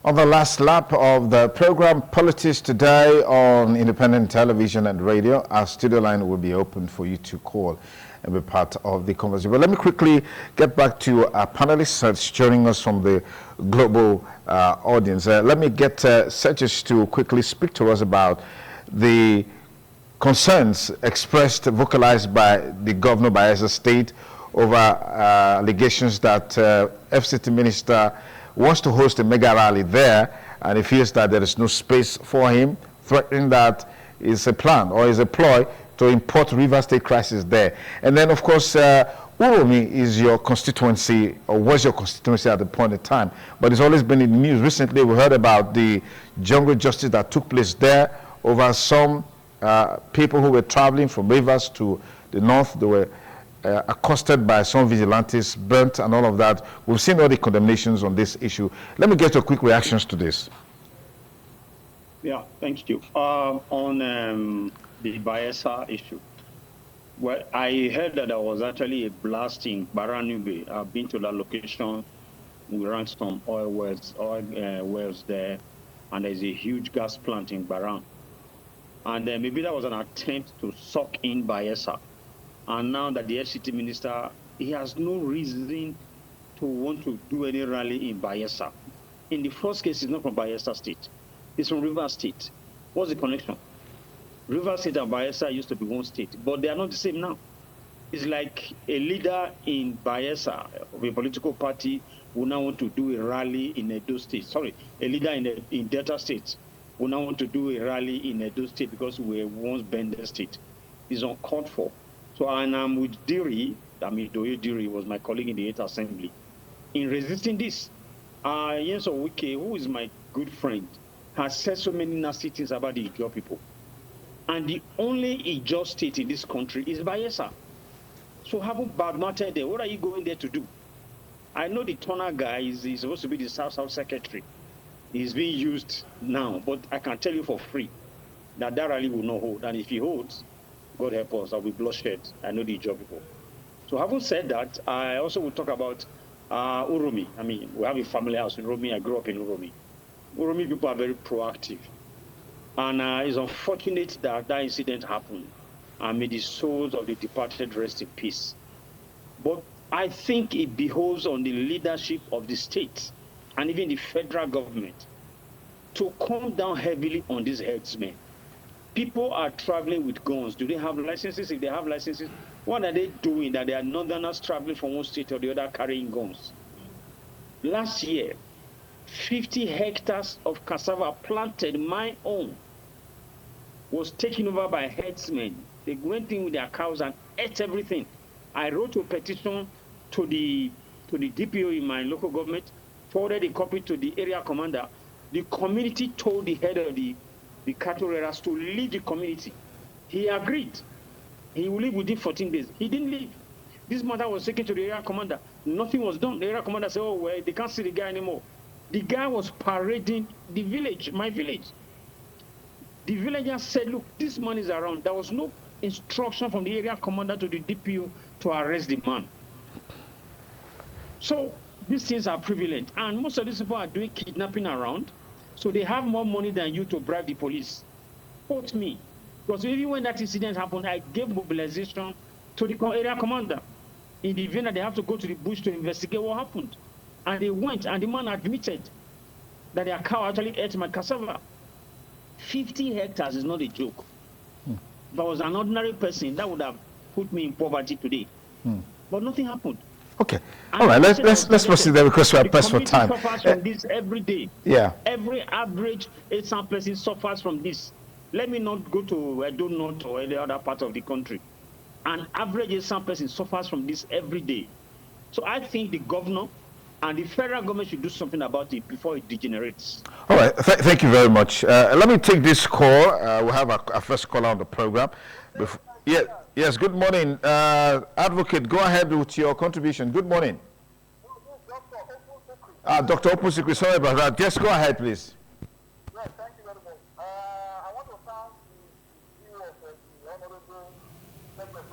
On the last lap of the program Politics Today on independent television and radio, our studio line will be open for you to call and be part of the conversation. But let me quickly get back to our panelists that's joining us from the global audience. Let me get Sergis to quickly speak to us about the concerns expressed, vocalized by the governor of Bayelsa State over allegations that FCT minister wants to host a mega rally there, and he feels that there is no space for him, threatening that is a plan or is a ploy to import River State crisis there. And then, of course, Uromi is your constituency, or was your constituency at the point in time, but it's always been in the news. Recently, we heard about the jungle justice that took place there over some people who were traveling from Rivers to the north. They were accosted by some vigilantes, burnt and all of that. We've seen all the condemnations on this issue. Let me get your quick reactions to this. Yeah, thank you. On the Bayelsa issue, well, I heard that there was actually a blast in Baranube. I've been to that location. We ran some oil wells there, and there's a huge gas plant in Baran. And maybe that was an attempt to suck in Bayelsa. And now that the FCT minister, he has no reason to want to do any rally in Bayelsa. In the first case, it's not from Bayelsa State. It's from River State. What's the connection? River State and Bayelsa used to be one state, but they are not the same now. It's like a leader in Bayelsa of a political party who now want to do a rally in Edo State. Sorry, a leader in Delta State who now want to do a rally in Edo State because we were once Bender State. It's uncalled for. So, and I'm with Diri, Diri was my colleague in the 8th Assembly, in resisting this. Accuses Wike, who is my good friend, has said so many nasty things about the Ijaw people. And the only Ijaw state in this country is Bayelsa. So haven't badmouthed there. What are you going there to do? I know the Turner guy is supposed to be the South Secretary. He's being used now, but I can tell you for free that rally will not hold. And if he holds, God help us, I'll be bloodshed. I know the Ijaw people. So having said that, I also will talk about Uromi. I mean, we have a family house in Uromi. I grew up in Uromi. Uromi people are very proactive. And it's unfortunate that that incident happened. And may the souls of the departed rest in peace. But I think it behoves on the leadership of the state and even the federal government to come down heavily on these herdsmen. People are traveling with guns. Do they have licenses? If they have licenses, what are they doing that they are northerners traveling from one state or the other carrying guns? Last year, 50 hectares of cassava planted, my own, was taken over by herdsmen. They went in with their cows and ate everything. I wrote a petition to the DPO in my local government, forwarded a copy to the area commander. The community told the head of the cattle raiders to leave the community. He agreed. He will leave within 14 days. He didn't leave. This matter was taken to the area commander. Nothing was done. The area commander said, oh, well, they can't see the guy anymore. The guy was parading the village, my village. The villagers said, look, this man is around. There was no instruction from the area commander to the DPO to arrest the man. So these things are prevalent. And most of these people are doing kidnapping around. So they have more money than you to bribe the police. Quote me. Because even when that incident happened, I gave mobilization to the area commander in the event that they have to go to the bush to investigate what happened. And they went, and the man admitted that their cow actually ate my cassava. 50 hectares is not a joke. If I was an ordinary person, that would have put me in poverty today. But nothing happened. Okay. All right. Let's proceed there because we are pressed for time. The community suffers from this every day. Yeah. Every average Asian person suffers from this. Let me not go to Edo North or any other part of the country. An average Asian person suffers from this every day. So I think the governor and the federal government should do something about it before it degenerates. All right. Thank you very much. Let me take this call. We'll have our first caller on the program. Yes, good morning. Advocate, go ahead with your contribution. Good morning. Dr. Opusikri, sorry about that. Yes, go ahead, please. Yes, thank you very much. I want to thank the view of the Honorable Secretary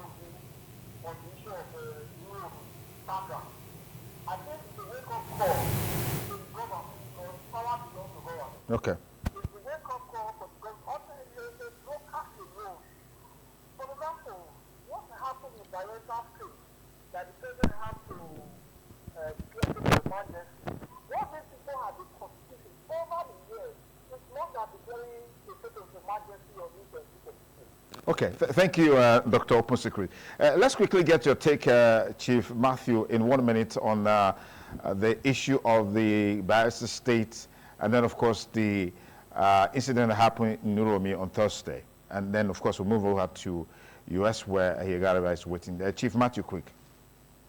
on the issue of the new standard. I think it's a wake-up call to the government because power belongs Okay. It's the wake-up call because ultimately there's no cash alone. For example, what happened in Bayelsa State that the president had to declare the emergency, what these people have been constituting over the years is not that declaring a state of emergency or this. Okay, thank you, Dr. Open Secret. Let's quickly get your take, Chief Matthew, in 1 minute on the issue of the Bayelsa State, and then, of course, the incident that happened in Uromi on Thursday. And then, of course, we'll move over to U.S. where Higariba is waiting. Chief Matthew, quick.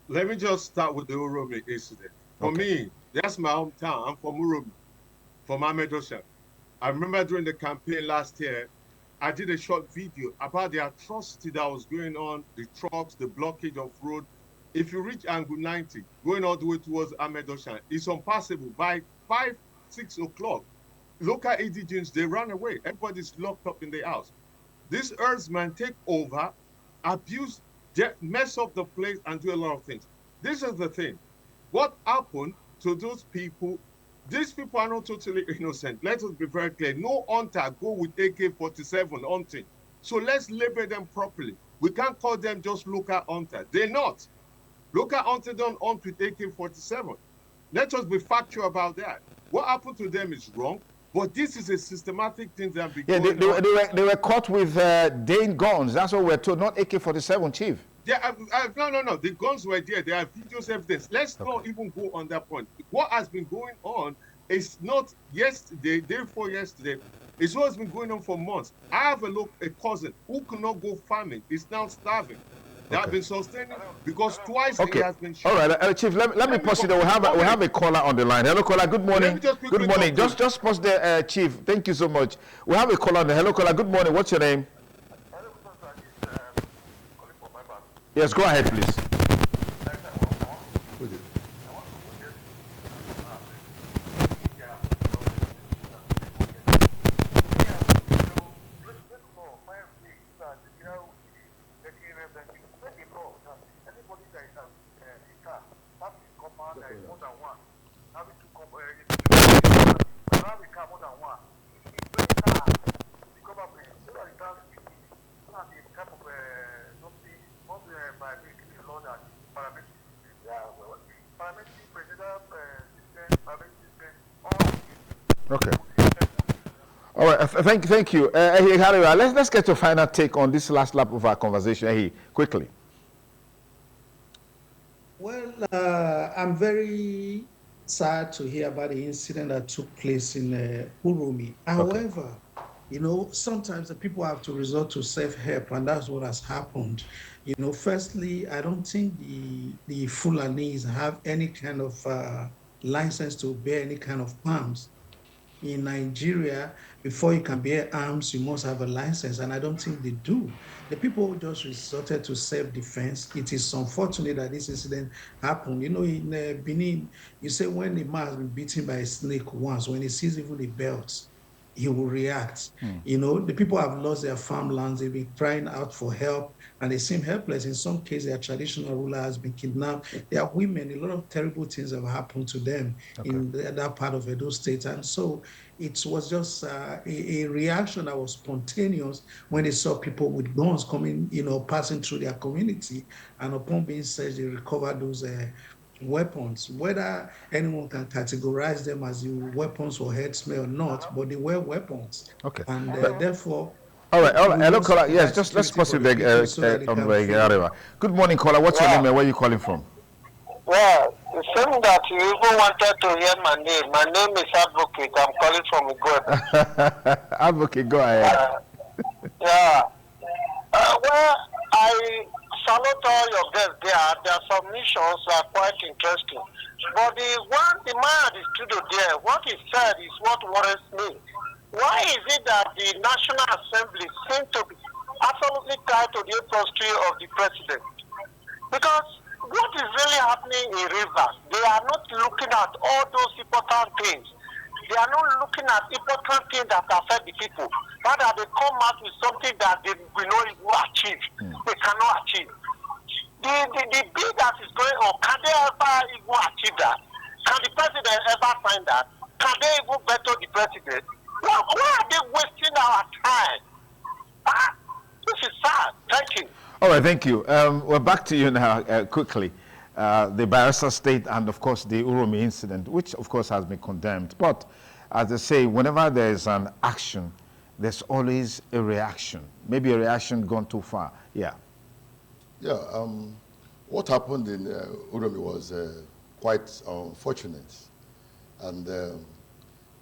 Let me just start with the Uromi incident. For me, that's my hometown. I'm from Uromi, from Amedosha. I remember during the campaign last year, I did a short video about the atrocity that was going on, the trucks, the blockage of road. If you reach Angle 90, going all the way towards Amedosha, it's unpassable. By 5, 6 o'clock, local indigents, they run away. Everybody's locked up in their house. These herdsmen take over, abuse, mess up the place, and do a lot of things. This is the thing. What happened to those people? These people are not totally innocent. Let us be very clear. No hunter go with AK-47 hunting. So let's label them properly. We can't call them just local hunters. They're not. Local hunters don't hunt with AK-47. Let us be factual about that. What happened to them is wrong, but this is a systematic thing that they were caught with Dane guns. That's what we're told, not AK-47, Chief. Yeah, no. The guns were there. There are videos, evidence. Let's not even go on that point. What has been going on is not yesterday, day before yesterday. It's what has been going on for months. I have a cousin who could not go farming. Is now starving. They have been sustaining because twice he has been shot. All right, Chief, let me pause it. We have a caller on the line. Hello, caller. Good morning. Good morning. Just pause there, Chief. Thank you so much. We have a caller on the hello, caller. Good morning. What's your name? Yes, go ahead, please. Okay. All right. Thank you. Harry, let's get your final take on this last lap of our conversation. Quickly. Well, I'm very sad to hear about the incident that took place in Uromi. However, sometimes the people have to resort to self-help, and that's what has happened. Firstly, I don't think the Fulanis have any kind of license to bear any kind of arms. In Nigeria, before you can bear arms, you must have a license, and I don't think they do. The people who just resorted to self-defense. It is unfortunate that this incident happened. In Benin, you say when a man has been beaten by a snake once, when he sees even the belts, he will react. The people have lost their farmlands. They've been crying out for help, and they seem helpless. In some cases, their traditional ruler has been kidnapped. There are women. A lot of terrible things have happened to them in that part of Edo State. And so it was just a reaction that was spontaneous when they saw people with guns coming, passing through their community. And upon being searched, they recovered those weapons. Whether anyone can categorize them as weapons for headsmen or not, but they were weapons. Okay. And therefore... All right. Hello, caller. Yes, just let's pause it there. Good morning, caller. What's your name and where are you calling from? Well, it seems that you even wanted to hear my name. My name is Advocate. I'm calling from Igwe. Advocate, go ahead. Well, I salute all your guests there. Their submissions are quite interesting. But the man at the studio there, what he said is what worries me. Why is it that the National Assembly seems to be absolutely tied to the upholstery of the president? Because what is really happening in Rivers, they are not looking at all those important things. They are not looking at important things that affect the people. Rather, they come out with something that they will not achieve. They cannot achieve. The bill that is going on, can they ever even achieve that? Can the president ever sign that? Can they even veto the president? All right, thank you. We're back to you now quickly. The Bayelsa State and, of course, the Uromi incident, which, of course, has been condemned. But, as they say, whenever there's an action, there's always a reaction. Maybe a reaction gone too far. Yeah. Yeah, what happened in Uromi was quite unfortunate. And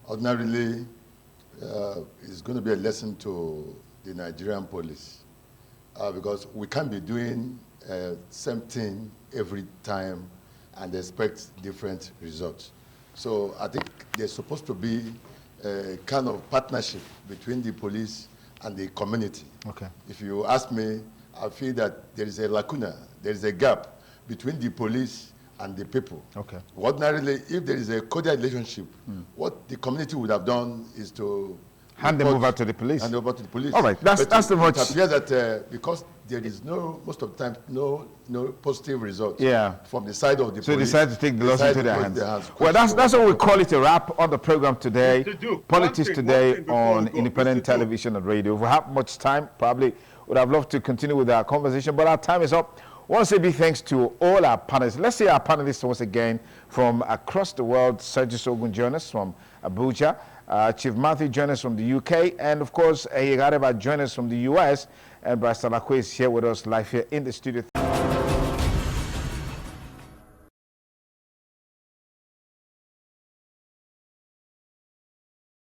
ordinarily, it's going to be a lesson to the Nigerian police because we can't be doing same thing every time and expect different results. So I think there's supposed to be a kind of partnership between the police and the community. Okay. If you ask me, I feel that there is a lacuna, there is a gap between the police and the people. Okay. Ordinarily, if there is a cordial relationship, what the community would have done is to hand them over to the police. Hand over to the police. All right, that's the much. It appears that because there is most of the time, no positive results from the side of the police. So they decide to take the laws into their hands. Well, that's what we call it a wrap on the program today. Politics Today on independent television and radio. If we have much time, probably would have loved to continue with our conversation, but our time is up. I want to say big thanks to all our panelists. Let's see our panelists once again from across the world. Sergio Sogun joined us from Abuja. Chief Matthew joined us from the UK. And, of course, Eyigareba joined us from the US. And Bryce Talakwe is here with us live here in the studio.